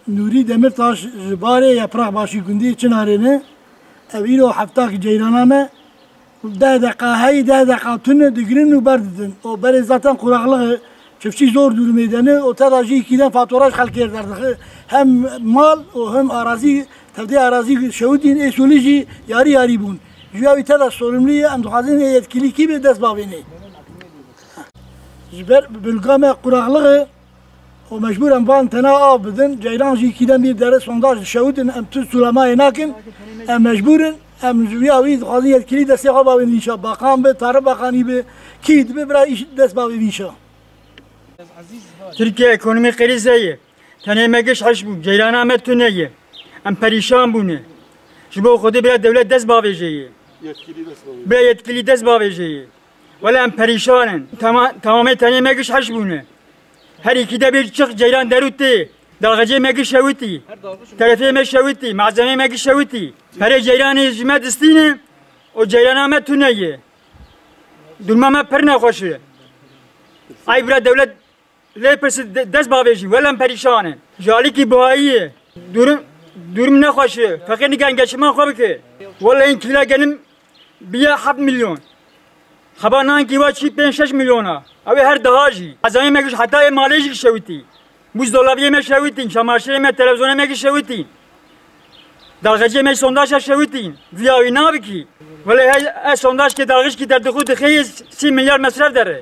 نوری دمرتاش جباره یپراق باشی گندی چنارینه اویرو هفته که جیرانامه 10 دقیقه هی 10 دقیقه تونه دگرین و بردن و برای ذاتن قراقلق چفچی زور دور میدنه و تداجی کیدن فاتوراش خلق کرده هم مال و هم اراضی تبدی اراضی شودین اصولیجی یاری بون جوابی تدا سورملیه ام دخوازین یتکلی کی به دست باوینه جبر بلگام قراقلق و مجبور ام وان تنا آب بدن جیران جی کیدن بیر داره سونداج شودن ام تو سلامای ناکن ام مجبورن ام جوابی دخوازین یتکلی دستی خواب باوین ویشا باقام به تاره باقانی به کید به برای ایش دست باوی ویشا Türkiye ekonomi kriziye. Tane megiş haş bu. Ceylan Ahmet Tüney'e. Em perişan bunu. Şu bu xudu bile devlet dest bağveceği. Bile yetkili dest bağveceği. Valla em perişanın. Tamamen tane megiş haş bunu. Her ikide bir çık Ceylan derutti. Dalgacı megiş şevuti. Tarafiye megiş şevuti. Malzeme megiş şevuti. Her Ceylan'ı hizmet istine. O Ceylan Ahmet Tüney'e. Durmama per nehoşu. Ay bile devlet lepesi dest bağveci, velem perişanı. Jali ki buhayı, durum ne hoşu. Fakir nigan geçman خوب ki. Vallahi in kila gelim biya 7 milyon. Habanan ki var 5-6 milyona. Abi her dahacı. Azami mekiş hatta malejik şeviti. Buzdolabı yemek şeviti, çamaşır yemek, televizyon yemek şeviti. Dalgacı yemek sondaj şeviti. Viyavi ne abi ki? Vallahi sondaj ki dalgıç ki derdi xud xeyz 30 milyar masraf dere.